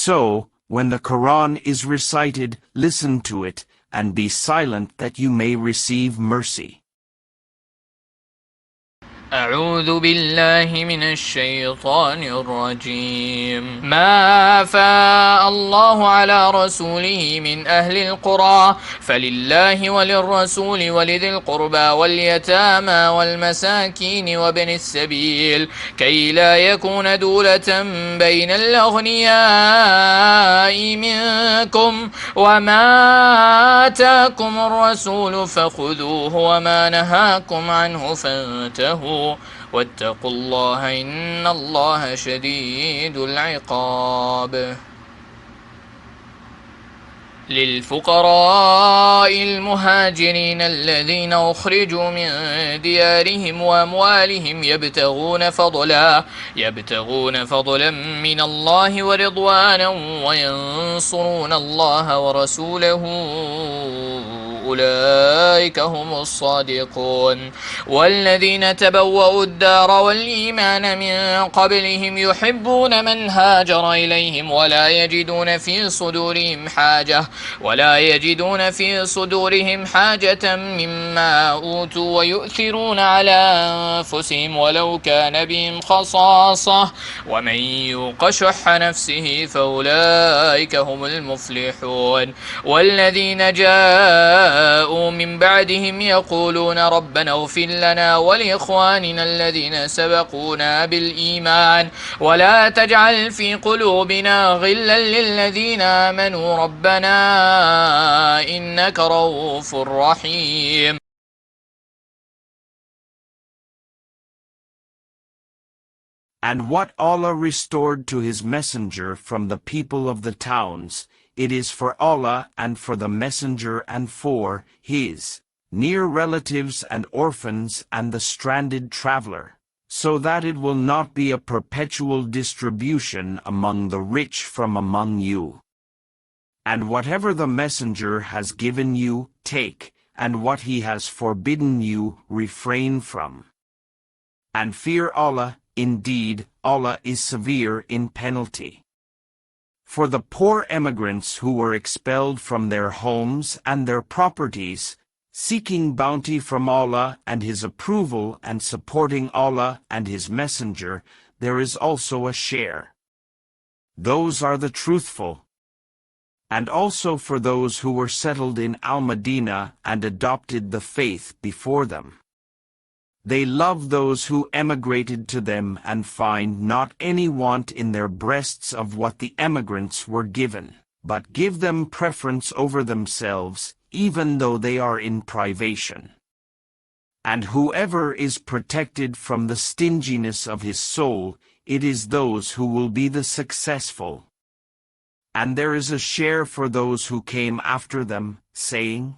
So, when the Quran is recited, listen to it, and be silent that you may receive mercy. أعوذ بالله من الشيطان الرجيم ما أفاء الله على رسوله من أهل القرى فلله وللرسول ولذي القربى واليتامى والمساكين وابن السبيل كي لا يكون دولة بين الأغنياء منكم وما آتاكم الرسول فخذوه وما نهاكم عنه فانتهوا واتقوا الله إن الله شديد العقاب للفقراء المهاجرين الذين أخرجوا من ديارهم وأموالهم يبتغون فضلا من الله ورضوانا وينصرون الله ورسوله أولئك هم الصادقون والذين تبوأوا الدار والإيمان من قبلهم يحبون من هاجر إليهم ولا يجدون في صدورهم حاجة مما أوتوا ويؤثرون على أنفسهم ولو كان بهم خصاصة ومن يوق شح نفسه فأولئك هم المفلحون والذين جاءوا من بعدهم يقولون ربنا اغفر لنا ولإخواننا الذين سبقونا بالإيمان ولا تجعل في قلوبنا غلا للذين آمنوا ربنا إنك رؤوف رحيم. And what Allah restored to His Messenger from the people of the towns, it is for Allah and for the Messenger and for His near relatives and orphans and the stranded traveler, so that it will not be a perpetual distribution among the rich from among you. And whatever the Messenger has given you, take, and what he has forbidden you, refrain from. And fear Allah, indeed, Allah is severe in penalty. For the poor emigrants who were expelled from their homes and their properties, seeking bounty from Allah and His approval and supporting Allah and His Messenger, there is also a share. Those are the truthful. And also for those who were settled in Al-Madinah and adopted the faith before them. They love those who emigrated to them and find not any want in their breasts of what the emigrants were given, but give them preference over themselves, even though they are in privation. And whoever is protected from the stinginess of his soul, it is those who will be the successful. And there is a share for those who came after them, saying,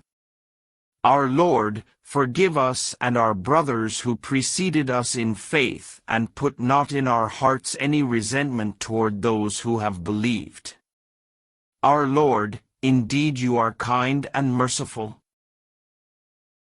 Our Lord, forgive us and our brothers who preceded us in faith, and put not in our hearts any resentment toward those who have believed. Our Lord, indeed you are kind and merciful.